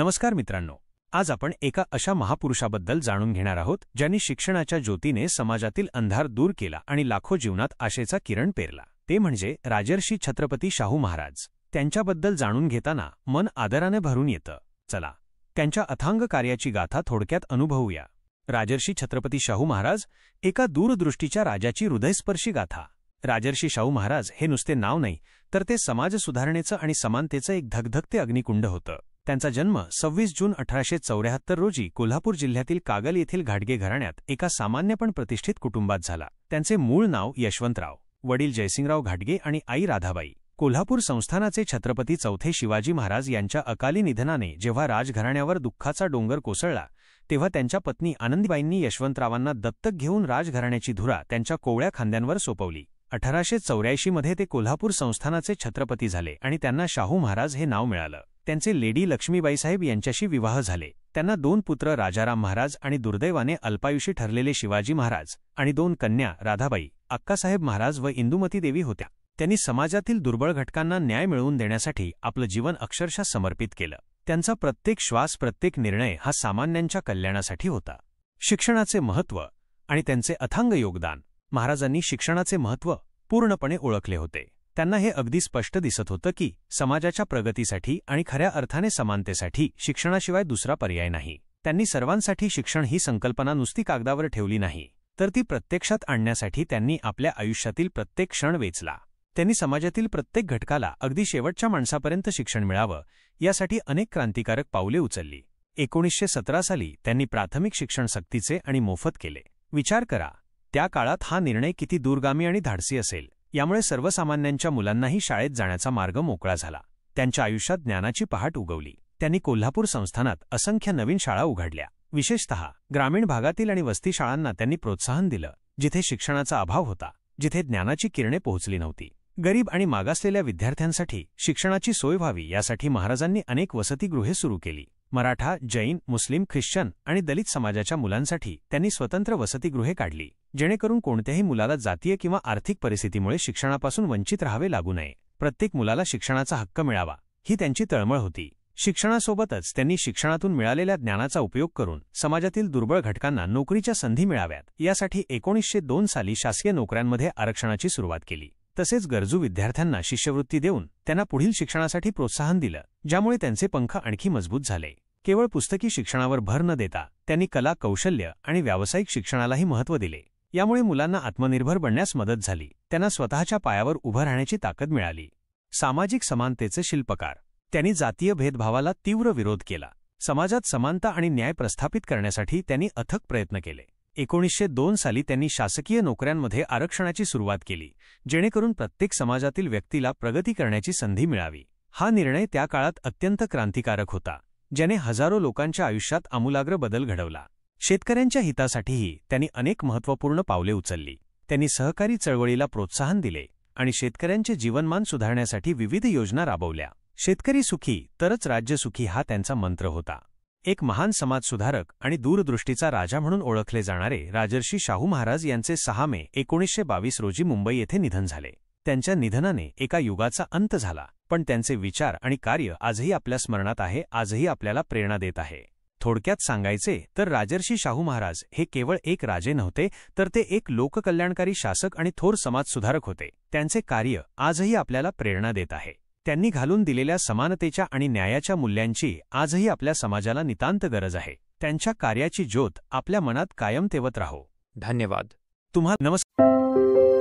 नमस्कार मित्रांनो, आज आपण एका अशा महापुरुषाबद्दल जाणून घेणार आहोत ज्यांनी शिक्षणाच्या ज्योतीने समाजातील अंधार दूर केला आणि लाखो जीवनात आशेचा किरण पेरला। ते म्हणजे राजर्षी छत्रपती शाहू महाराज। त्यांच्याबद्दल जाणून घेताना मन आदराने भरून येतं। चला त्यांच्या अथांग कार्याची गाथा थोडक्यात अनुभवूया। राजर्षी छत्रपती शाहू महाराज, एका दूरदृष्टीच्या राजाची हृदयस्पर्शी गाथा। राजर्षी शाहू महाराज हे नुसते नाव नाही, तर ते समाज सुधारणेचं आणि समानतेचं एक धगधगते अग्निकुंड होतं। त्यांचा जन्म 26 जून 1874 रोजी कोल्हापूर जिल्ह्यातील कागल येथील घाटगे घराण्यात एका सामान्य पण प्रतिष्ठित कुटुंबात झाला। त्यांचे मूळ नाव यशवंतराव, वडील जयसिंगराव घाटगे आणि आई राधाबाई। कोल्हापूर संस्थानाचे छत्रपती चौथे शिवाजी महाराज यांच्या अकाली निधनाने जेव्हा राजघराण्यावर दुःखाचा डोंगर कोसळला, तेव्हा त्यांच्या पत्नी आनंदीबाईंनी यशवंतरावांना दत्तक घेऊन राजघराण्याची धुरा त्यांच्या कोवळ्या खांद्यांवर सोपवली। 1884 मध्ये ते कोल्हापूर संस्थानाचे छत्रपती झाले आणि त्यांना शाहू महाराज हे नाव मिळालं। त्यांचे लेडी लक्ष्मीबाईसाहेब यांच्याशी विवाह झाले। त्यांना 2 पुत्र राजाराम महाराज आणि दुर्दैवाने अल्पायुषी ठरलेले शिवाजी महाराज आणि 2 कन्या राधाबाई, अक्कासाहेब महाराज व इंदुमती देवी होत्या। त्यांनी समाजातील दुर्बळ घटकांना न्याय मिळवून देण्यासाठी आपलं जीवन अक्षरशः समर्पित केलं। त्यांचा प्रत्येक श्वास, प्रत्येक निर्णय हा सामान्यांच्या कल्याणासाठी होता। शिक्षणाचे महत्त्व आणि त्यांचे अथांग योगदान। महाराजांनी शिक्षणाचे महत्त्व पूर्णपणे ओळखले होते। त्यांना हे अगदी स्पष्ट दिसत होतं की समाजाच्या प्रगतीसाठी आणि खऱ्या अर्थाने समानतेसाठी शिक्षणाशिवाय दुसरा पर्याय नाही। त्यांनी सर्वांसाठी शिक्षण ही संकल्पना नुसती कागदावर ठेवली नाही, तर ती प्रत्यक्षात आणण्यासाठी त्यांनी आपल्या आयुष्यातील प्रत्येक क्षण वेचला। त्यांनी समाजातील प्रत्येक घटकाला अगदी शेवटच्या माणसापर्यंत शिक्षण मिळावं यासाठी अनेक क्रांतिकारक पावले उचलली। 1917 साली त्यांनी प्राथमिक शिक्षण सक्तीचे आणि मोफत केले। विचार करा, त्या काळात हा निर्णय किती दूरगामी आणि धाडसी असेल। यामुळे सर्वसामान्यांच्या मुलांनाही शाळेत जाण्याचा मार्ग मोकळा झाला। त्यांच्या आयुष्यात ज्ञानाची पहाट उगवली। त्यांनी कोल्हापूर संस्थानात असंख्य नवीन शाळा उघडल्या। विशेषतः ग्रामीण भागातील आणि वस्ती शाळांना त्यांनी प्रोत्साहन दिलं, जिथे शिक्षणाचा अभाव होता, जिथे ज्ञानाची किरणे पोहोचली नव्हती। गरीब आणि मागासलेल्या विद्यार्थ्यांसाठी शिक्षणाची सोय व्हावी यासाठी महाराजांनी अनेक वसतिगृहे सुरू केली। मराठा, जैन, मुस्लिम, ख्रिश्चन आणि दलित समाजाच्या मुलांसाठी त्यांनी स्वतंत्र वसतिगृहे काढली, जेणेकरून कोणत्याही मुलाला जातीय किंवा आर्थिक परिस्थितीमुळे शिक्षणापासून वंचित राहावे लागू नये। प्रत्येक मुलाला शिक्षणाचा हक्क मिळावा ही त्यांची तळमळ होती। शिक्षणासोबतच त्यांनी शिक्षणातून मिळालेल्या ज्ञानाचा उपयोग करून समाजातील दुर्बळ घटकांना नोकरीच्या संधी मिळाव्यात यासाठी 1902 साली शासकीय नोकऱ्यांमध्ये आरक्षणाची सुरुवात केली। तसेच गरजू विद्यार्थ्यांना शिष्यवृत्ती देऊन त्यांना पुढील शिक्षणासाठी प्रोत्साहन दिलं, ज्यामुळे त्यांचे पंख आणखी मजबूत झाले। केवळ पुस्तकी शिक्षणावर भर न देता त्यांनी कला, कौशल्य आणि व्यावसायिक शिक्षणालाही महत्त्व दिले। यामुळे मुलांना आत्मनिर्भर बनण्यास मदत झाली, त्यांना स्वतःच्या पायावर उभं राहण्याची ताकद मिळाली। सामाजिक समानतेचे शिल्पकार। त्यांनी जातीय भेदभावाला तीव्र विरोध केला। समाजात समानता आणि न्याय प्रस्थापित करण्यासाठी त्यांनी अथक प्रयत्न केले। 1902 साली त्यांनी शासकीय नोकऱ्यांमध्ये आरक्षणाची सुरुवात केली, जेणेकरून प्रत्येक समाजातील व्यक्तीला प्रगती करण्याची संधी मिळावी। हा निर्णय त्या काळात अत्यंत क्रांतिकारक होता, ज्याने हजारो लोकांच्या आयुष्यात आमूलाग्र बदल घडवला। शेतकऱ्यांच्या हितासाठीही त्यांनी अनेक महत्त्वपूर्ण पावले उचलली। त्यांनी सहकारी चळवळीला प्रोत्साहन दिले आणि शेतकऱ्यांचे जीवनमान सुधारण्यासाठी विविध योजना राबवल्या। शेतकरी सुखी तरच राज्य सुखी हा त्यांचा मंत्र होता। एक महान समाजसुधारक आणि दूरदृष्टीचा राजा म्हणून ओळखले जाणारे राजर्षी शाहू महाराज यांचे 6 मे 1922 रोजी मुंबई येथे निधन झाले। त्यांच्या निधनाने एका युगाचा अंत झाला, पण त्यांचे विचार आणि कार्य आजही आपल्या स्मरणात आहे, आजही आपल्याला प्रेरणा देत आहे। थोडक्यात सांगायचे तर राजर्षी शाहू महाराज हे केवळ एक राजे नव्हते, तर ते एक लोककल्याणकारी शासक आणि थोर समाजसुधारक होते। त्यांचे कार्य आजही आपल्याला प्रेरणा देत आहे। त्यांनी घालून दिलेल्या समानतेच्या आणि न्यायाच्या मूल्यांची आजही आपल्या समाजाला नितांत गरज आहे। त्यांच्या कार्याची ज्योत आपल्या मनात कायम तेवत राहो। धन्यवाद। तुम्हाला नमस्कार।